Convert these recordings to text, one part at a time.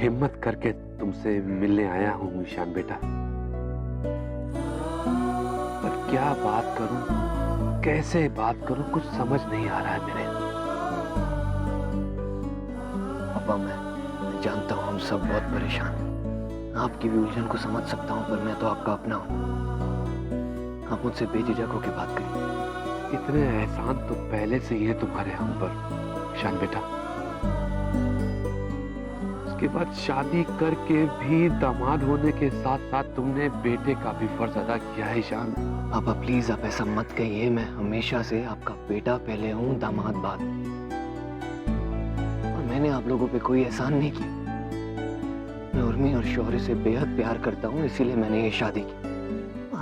हिम्मत करके तुमसे मिलने आया हूँ ईशान बेटा, पर क्या बात करूं, कैसे बात करूं, कुछ समझ नहीं आ रहा है मेरे। पापा मैं जानता हूँ हम सब बहुत परेशान हैं। आपकी भी उलझन को समझ सकता हूँ, पर मैं तो आपका अपना हूँ। आप मुझसे बेझिझक होकर बात करिए। इतने एहसान तो पहले से ही है तुम्हारे हम पर ईशान बेटा। उसके बाद शादी करके भी दामाद होने के साथ साथ तुमने बेटे का भी फर्ज अदा किया है ईशान। पापा प्लीज आप ऐसा मत कहिए, मैं हमेशा से आपका बेटा पहले हूँ, दामाद बाद। और मैंने आप लोगों पे कोई एहसान नहीं किया। मैं उर्मी और शौर्य से बेहद प्यार करता हूँ, इसीलिए मैंने ये शादी की।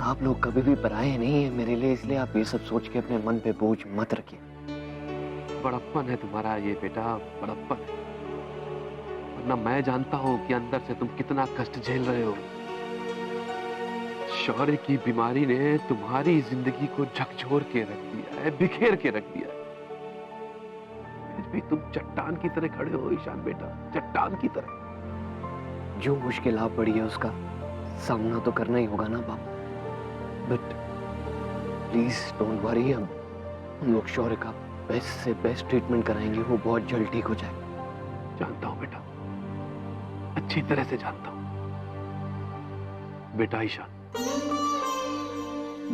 आप लोग कभी भी पराये नहीं है मेरे लिए, इसलिए आप ये सब सोच के अपने मन पे बोझ मत रखिए। बड़प्पन है तुम्हारा ये बेटा, बड़प्पन है। वरना मैं जानता हूँ कि अंदर से तुम कितना कष्ट झेल रहे हो। शौर्य की बीमारी ने तुम्हारी जिंदगी को झकझोर के रख दिया है, बिखेर के रख दिया है। फिर भी तुम चट्टान की तरह खड़े हो ईशान बेटा, चट्टान की तरह। जो मुश्किल आप पड़ी है उसका सामना तो करना ही होगा ना पापा। बट प्लीज डोंट वरी, हम लोग शौर्य का बेस्ट से बेस्ट ट्रीटमेंट कराएंगे, वो बहुत जल्द ठीक हो जाएगा। जानता हूं बेटा, अच्छी तरह से जानता हूं। बेटा ईशान,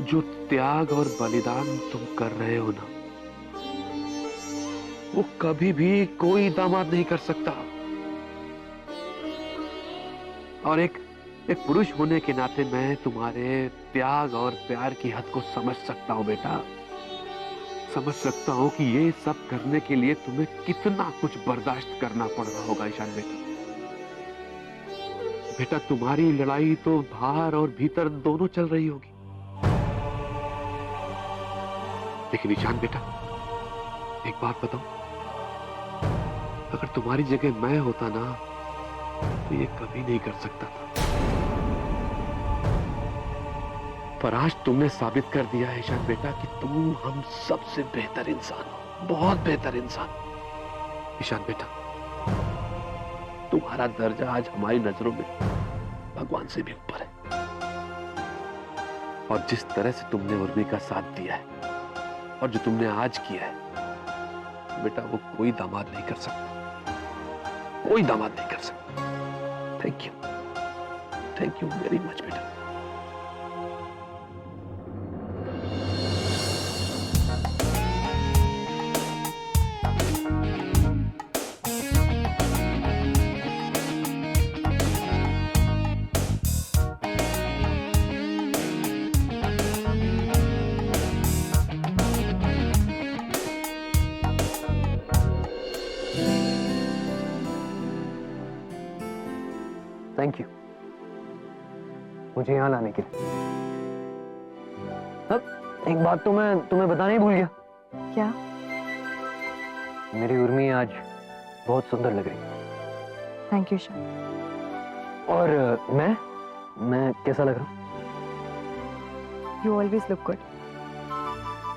जो त्याग और बलिदान तुम कर रहे हो ना, वो कभी भी कोई दामाद नहीं कर सकता। और एक पुरुष होने के नाते मैं तुम्हारे त्याग और प्यार की हद को समझ सकता हूं बेटा। समझ सकता हूं कि ये सब करने के लिए तुम्हें कितना कुछ बर्दाश्त करना पड़ रहा होगा ईशान बेटा। बेटा तुम्हारी लड़ाई तो बाहर और भीतर दोनों चल रही होगी। लेकिन ईशान बेटा एक बात बताऊं, अगर तुम्हारी जगह मैं होता ना तो ये कभी नहीं कर सकता था। पर आज तुमने साबित कर दिया है ईशान बेटा कि तुम हम सबसे बेहतर इंसान हो, बहुत बेहतर इंसान। ईशान बेटा तुम्हारा दर्जा आज हमारी नजरों में भगवान से भी ऊपर है। और जिस तरह से तुमने उर्मी का साथ दिया है और जो तुमने आज किया है बेटा, वो कोई दामाद नहीं कर सकता, कोई दामाद नहीं कर सकता। थैंक यू वेरी मच बेटा। थैंक यू मुझे यहाँ लाने के लिए। एक बात तो मैं तुम्हें बताना ही भूल गया। क्या? मेरी उर्मी आज बहुत सुंदर लग रही है। Thank you Ishaan. और मैं कैसा लग रहा हूँ? You always look good.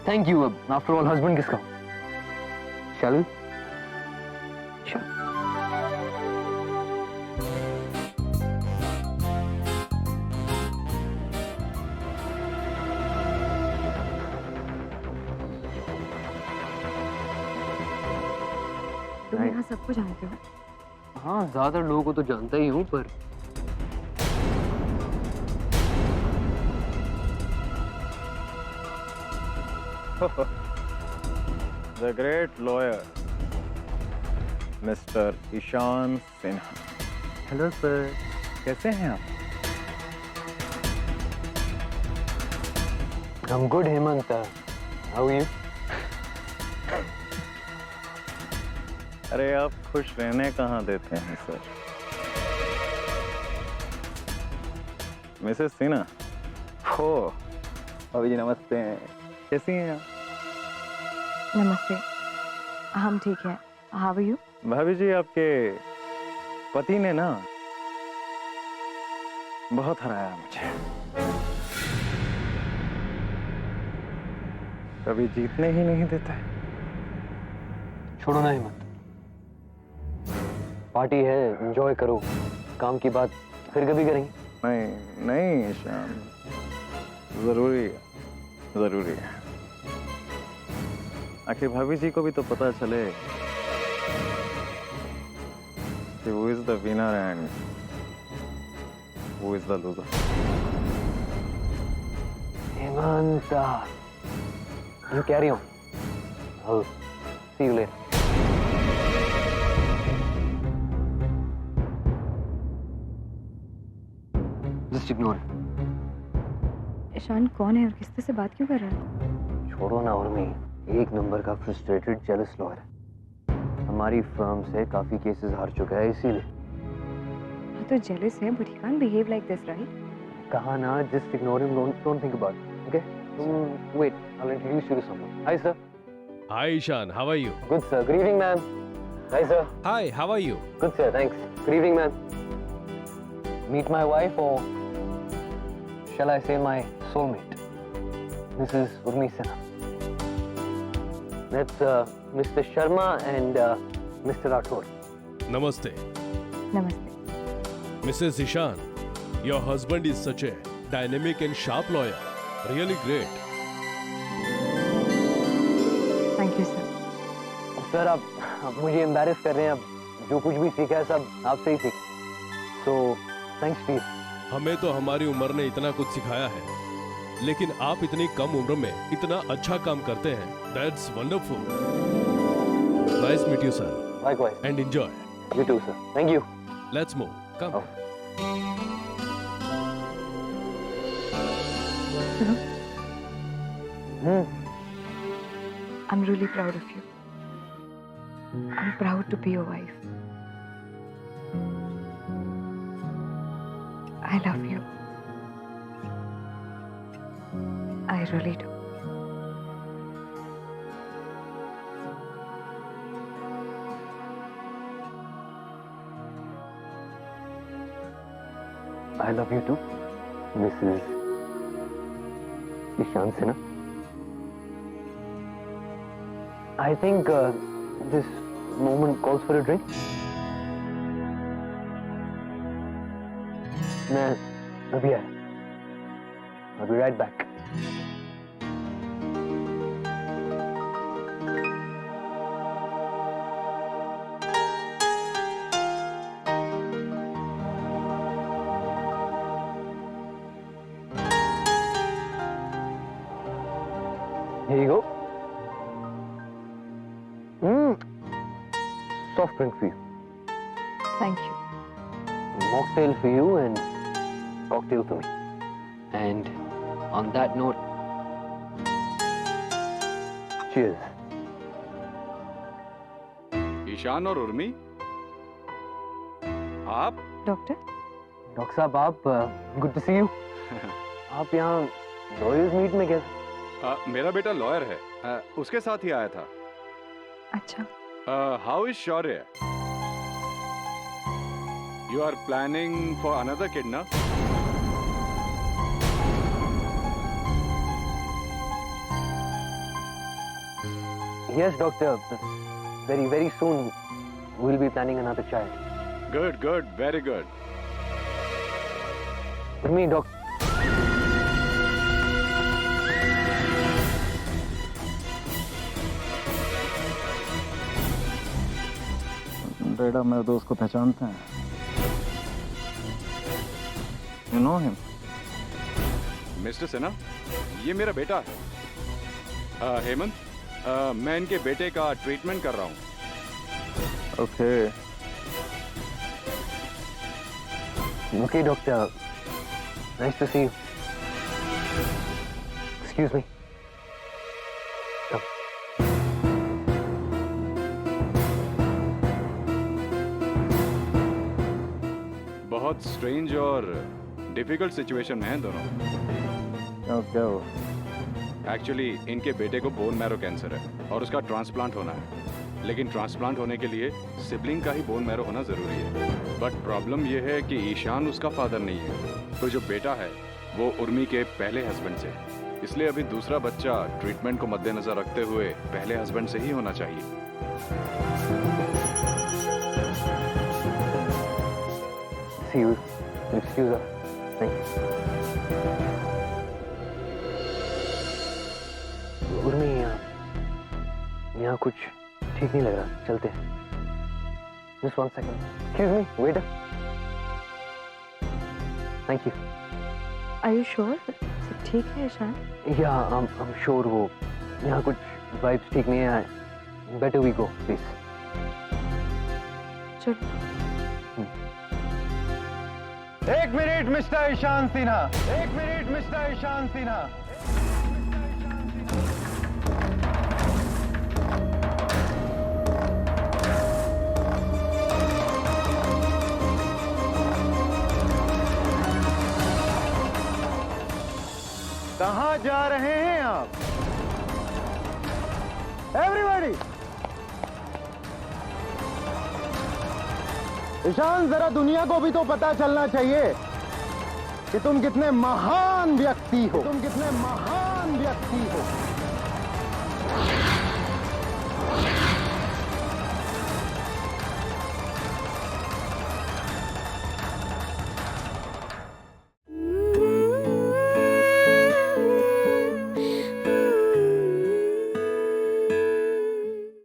Thank you. अब आफ्टर ऑल हस्बैंड किसका हूँ? शैल तुम यहाँ सबको जानते हो? हाँ, ज्यादातर लोगों को तो जानता ही हूँ, पर The great lawyer, Mr. Ishaan Sinha. Hello sir, कैसे हैं आप? I'm good, Hemant. How are you? अरे आप खुश रहने कहाँ देते हैं सर। मिसेस सिन्हा। हो भाभी जी नमस्ते। कैसी हैं आप? नमस्ते, हम ठीक है। How are you? भाभी जी आपके पति ने ना बहुत हराया मुझे। कभी जीतने ही नहीं देता है। छोड़ो ना हेमंत, पार्टी है, एंजॉय करो, काम की बात फिर कभी करेंगे। नहीं नहीं ईशान, जरूरी है, जरूरी है। आखिर भाभी जी को भी तो पता चले कि who is the winner and who is the loser. Hemant, you carry on. I'll see you later. Just ignore it. Ishan कौन है और किस तरह से बात क्यों कर रहा है? छोड़ो ना उर्मी, एक नंबर का फ्रस्ट्रेटेड जेलस लॉयर है। हमारी फर्म से काफी केसेस हार चुका है इसीलिए। हाँ तो जेलस है, but he can't behave like this, right? कहा ना, just ignore him, don't think about it, okay? Wait, I'll introduce you to someone. Hi sir. Hi Ishaan, how are you? Good sir. Good evening ma'am. Hi sir. Hi, how are you? Good sir, thanks. Good evening ma'am. Meet my wife, or shall I say my soulmate, Mrs. Urmi Sinha. That's Mr. Sharma and Mr. Rathore. Namaste. नमस्ते। Mrs. Ishaan, your husband is such a dynamic and sharp lawyer. Really great. Thank you sir. Sir आप मुझे embarrass कर रहे हैं। अब जो कुछ भी सीखा है सब आपसे ही सीख। So thanks to you. हमें तो हमारी उम्र ने इतना कुछ सिखाया है, लेकिन आप इतनी कम उम्र में इतना अच्छा काम करते हैं। That's wonderful. Nice meet you, sir. Likewise. And enjoy. You too, sir. Thank you. Let's move. Come. Oh. सुनो, I'm really proud of you. I'm proud to be your wife. I love you. I really do. I love you too, Mrs. Ishaan Sinha. I think this moment calls for a drink. मैं अभी आया। I'll be right back. Here you go. Soft drink for you. Thank you. Mocktail for you and cocktail for me. And on that note, cheers. Ishan और उर्मी, आप? Doctor? Doctor साहब आप, good to C you. आप यहाँ lawyers meet में कैसे? मेरा बेटा लॉयर है, उसके साथ ही आया था। अच्छा। How is Shaurya? You are planning for another kid ना? Yes, doctor. Very, very soon we'll be planning another child. Good, good, very good. For me, doctor. बेटा मेरे दोस्त को पहचानते हैं? You know him? Mister Sinha, ये मेरा बेटा है। हेमंत, मैं इनके बेटे का ट्रीटमेंट कर रहा हूँ। Okay. Okay, doctor. Nice to see you. Excuse me. Come. बहुत स्ट्रेंज और डिफिकल्ट सिचुएशन में हैं दोनों। क्या हो? एक्चुअली इनके बेटे को बोन मैरो कैंसर है और उसका ट्रांसप्लांट होना है, लेकिन ट्रांसप्लांट होने के लिए सिबलिंग का ही बोन मैरो होना ज़रूरी है। बट प्रॉब्लम यह है कि ईशान उसका फादर नहीं है, तो जो बेटा है वो उर्मी के पहले हस्बैंड से, इसलिए अभी दूसरा बच्चा ट्रीटमेंट को मद्देनजर रखते हुए पहले हस्बैंड से ही होना चाहिए। See you, excuse us. Thank you. Urmi, यहाँ कुछ ठीक नहीं लग रहा, चलते हैं। Just 1 second. Excuse me, waiter. Thank you. Are you sure? सब ठीक है ईशान? Yeah, I'm sure वो यहाँ कुछ vibes ठीक नहीं है. Better we go, please. चलो। एक मिनट मिस्टर ईशान सिन्हा, एक मिनट मिस्टर ईशान सिन्हा। कहाँ जा रहे हैं आप? एवरीबॉडी, ईशान, जरा दुनिया को भी तो पता चलना चाहिए कि तुम कितने महान व्यक्ति हो, तुम कितने महान व्यक्ति हो।